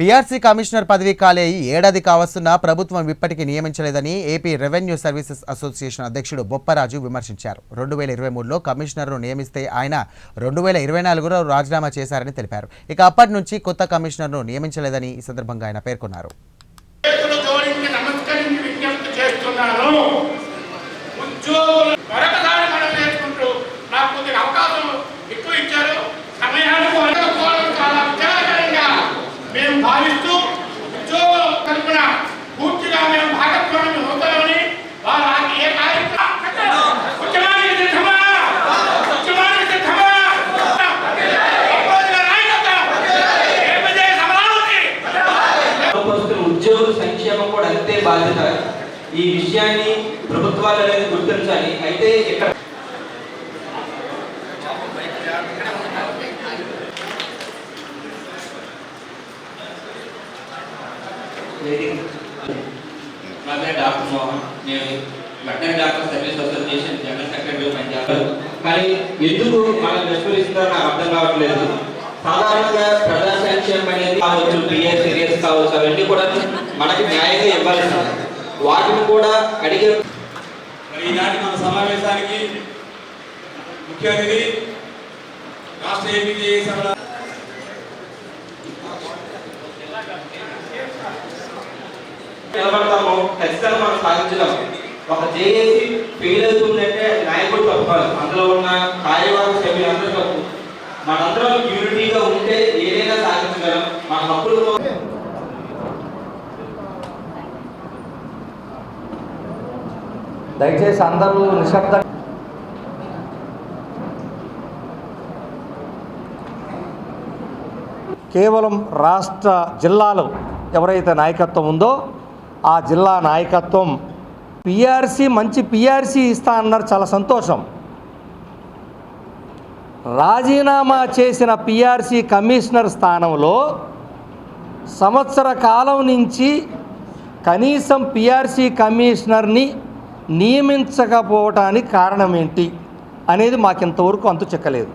PRC commissioner పదవి ఖాళీ ఏడాది కావస్తున్నా ప్రభుత్వం ఇప్పటికీ నియమించలేదని ఏపీ రెవెన్యూ సర్వీసెస్ అసోసియేషన్ అధ్యక్షుడు బొప్పరాజు విమర్శించారు. 2023లో కమిషనర్ను నియమిస్తే ఆయన 2024లో రాజీనామా చేశారని తెలిపారు. ఇక అప్పటి నుంచి కొత్త కమిషనర్ను నియమించలేదని ఈ సందర్భంగా ఆయన పేర్కొన్నారు. భావిస్తూ ఉద్యోగుల తరపున పూర్తిగా మేము భాగస్వామ్యం అవుతామని వారికి ఏ ఉద్యోగుల సంక్షేమం కూడా అంతే బాధ్యత. ఈ విషయాన్ని ప్రభుత్వాలు అనేది గుర్తించాలి. అయితే ఇక్కడ నా పేరు డాక్టర్ మోహన్. నేను veterinary doctor service association general secretary పనిచేస్తాను. కానీ ఎందుకు మనం విస్మరిస్తారో నాకు అర్థం కావట్లేదు. సాధారణంగా ప్రజా సంక్షేమం అనేది కావచ్చు, పిఎస్ సీరియస్ కావచ్చు, అవన్నీ కూడా మనకి న్యాయంగా ఇవ్వాల్సింది. వాటిని కూడా అడిగే ఈనాటి మన సమావేశానికి ముఖ్య అతిథి రాష్ట్ర ఏపీ నిలబడతాము, ఖచ్చితంగా మనం సాధించలేము. ఒక జేఏసీ ఫెయిల్ అవుతుందంటే నాయకుడు తప్పాలి, అందులో ఉన్న కార్యవర్గ సభ్యులందరూ తప్పు. మనందరం యూనిటీగా ఉంటే ఏదైనా సాధించగలం. మన హక్కులు దయచేసి అందరూ నిశ్శబ్ద. కేవలం రాష్ట్ర జిల్లాలో ఎవరైతే నాయకత్వం ఉందో ఆ జిల్లా నాయకత్వం పిఆర్సీ మంచి పిఆర్సీ ఇస్తా అన్నారు, చాలా సంతోషం. రాజీనామా చేసిన పిఆర్సీ కమిషనర్ స్థానంలో సంవత్సర కాలం నుంచి కనీసం పిఆర్సీ కమిషనర్ని నియమించకపోవటానికి కారణం ఏంటి అనేది మాకు ఇంతవరకు అంతు చెక్కలేదు.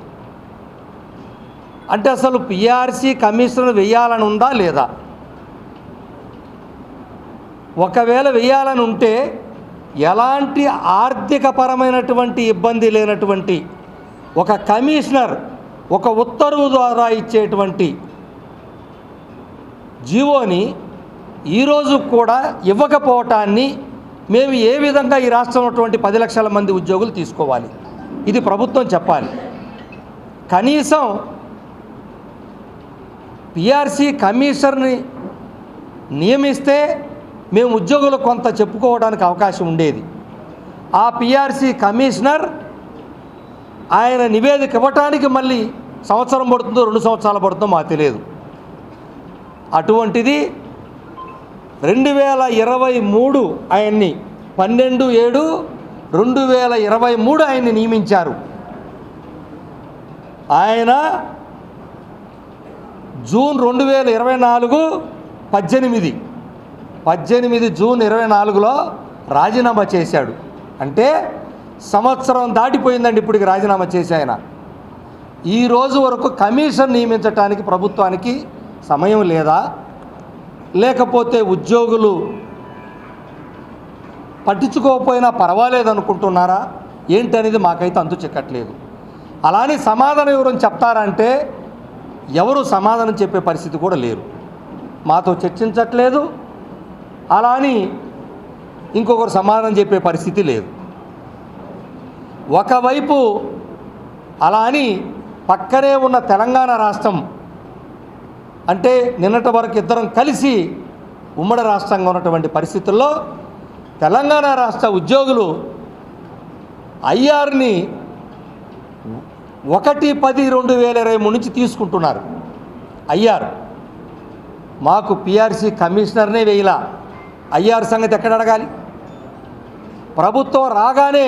అంటే అసలు పిఆర్సీ కమిషనర్ వేయాలని ఉందా లేదా? ఒకవేళ వేయాలని ఉంటే ఎలాంటి ఆర్థికపరమైనటువంటి ఇబ్బంది లేనటువంటి ఒక కమిషనర్ ఒక ఉత్తర్వు ద్వారా ఇచ్చేటువంటి జీవోని ఈరోజు కూడా ఇవ్వకపోవటాన్ని మేము ఏ విధంగా ఈ రాష్ట్రంలో ఉన్నటువంటి 10 లక్షల మంది ఉద్యోగులు తీసుకోవాలి? ఇది ప్రభుత్వం చెప్పాలి. కనీసం పిఆర్సీ కమిషనర్ని నియమిస్తే మేము ఉద్యోగులు కొంత చెప్పుకోవడానికి అవకాశం ఉండేది. ఆ పిఆర్సీ కమిషనర్ ఆయన నివేదిక ఇవ్వటానికి మళ్ళీ సంవత్సరం పడుతుందో 2 సంవత్సరాలు పడుతుందో మాకు తెలియదు. అటువంటిది 2023 ఆయన్ని 12/7/2023 ఆయన్ని నియమించారు. ఆయన జూన్ 2024 18 జూన్ 24లో రాజీనామా చేశాడు. అంటే సంవత్సరం దాటిపోయిందండి ఇప్పటికి రాజీనామా చేసి ఆయన. ఈ రోజు వరకు కమిషన్ నియమించడానికి ప్రభుత్వానికి సమయం లేదా, లేకపోతే ఉద్యోగులు పట్టించుకోకపోయినా పర్వాలేదు అనుకుంటున్నారా ఏంటనేది మాకైతే అంతు చిక్కట్లేదు. అలానే సమాధానం ఎవరని చెప్తారంటే ఎవరు సమాధానం చెప్పే పరిస్థితి కూడా లేరు, మాతో చర్చించట్లేదు. అలా అని ఇంకొకరు సమాధానం చెప్పే పరిస్థితి లేదు. ఒకవైపు అలా అని పక్కనే ఉన్న తెలంగాణ రాష్ట్రం, అంటే నిన్నటి వరకు ఇద్దరం కలిసి ఉమ్మడి రాష్ట్రంగా ఉన్నటువంటి పరిస్థితుల్లో తెలంగాణ రాష్ట్ర ఉద్యోగులు ఐఆర్ని 1/10/2023 నుంచి తీసుకుంటున్నారు. ఐఆర్ మాకు పిఆర్సీ కమిషనర్నే వేయలా. ఐఆర్ సంగతి ఎక్కడ అడగాలి? ప్రభుత్వం రాగానే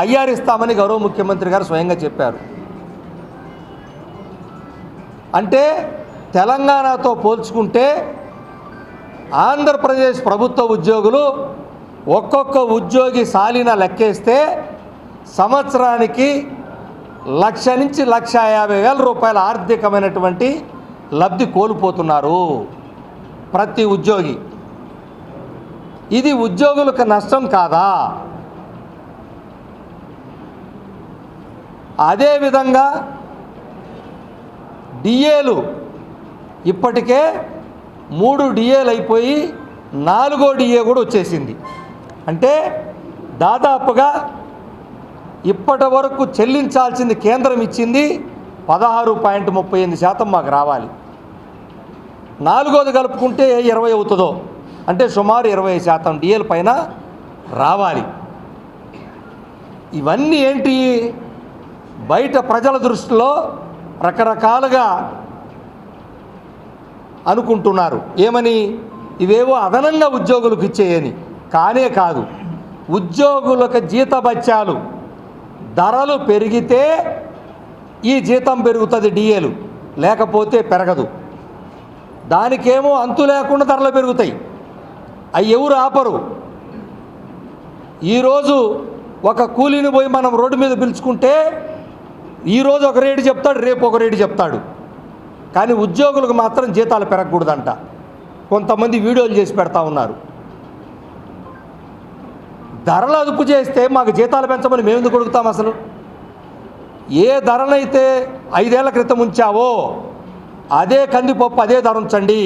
ఐఆర్ ఇస్తామని గౌరవ ముఖ్యమంత్రి గారు స్వయంగా చెప్పారు. అంటే తెలంగాణతో పోల్చుకుంటే ఆంధ్రప్రదేశ్ ప్రభుత్వ ఉద్యోగులు ఒక్కొక్క ఉద్యోగి సాలిన లెక్కేస్తే సంవత్సరానికి 1,00,000 నుంచి 1,50,000 రూపాయల ఆర్థికమైనటువంటి లబ్ధి కోల్పోతున్నారు. ప్రతి ఉద్యోగి. ఇది ఉద్యోగులకు నష్టం కాదా? అదేవిధంగా డిఏలు ఇప్పటికే 3 డిఏలు అయిపోయి 4వ డిఏ కూడా వచ్చేసింది. అంటే దాదాపుగా ఇప్పటి వరకు చెల్లించాల్సింది కేంద్రం ఇచ్చింది 16.38% మాకు రావాలి. 4వది కలుపుకుంటే 20 అవుతుందో, అంటే సుమారు 20% డిఏల పైన రావాలి. ఇవన్నీ ఏంటి? బయట ప్రజల దృష్టిలో రకరకాలుగా అనుకుంటున్నారు. ఏమని? ఇవేవో అదనంగా ఉద్యోగులకు ఇచ్చేయని. కానే కాదు. ఉద్యోగులకు జీతభత్యాలు ధరలు పెరిగితే ఈ జీతం పెరుగుతుంది, డిఏలు లేకపోతే పెరగదు. దానికేమో అంతు లేకుండా ధరలు పెరుగుతాయి. అవి ఎవరు ఆపరు. ఈరోజు ఒక కూలీని పోయి మనం రోడ్డు మీద పిలుచుకుంటే ఈరోజు ఒక రేటు చెప్తాడు, రేపు ఒక రేటు చెప్తాడు. కానీ ఉద్యోగులకు మాత్రం జీతాలు పెరగకూడదంట. కొంతమంది వీడియోలు చేసి పెడతా ఉన్నారు. ధరలు అదుపు చేస్తే మాకు జీతాలు పెంచమని మేము ఎందుకు అడుగుతాం? అసలు ఏ ధరనైతే 5 ఏళ్ల క్రితం ఉంచావో అదే కందిపప్పు అదే ధర ఉంచండి.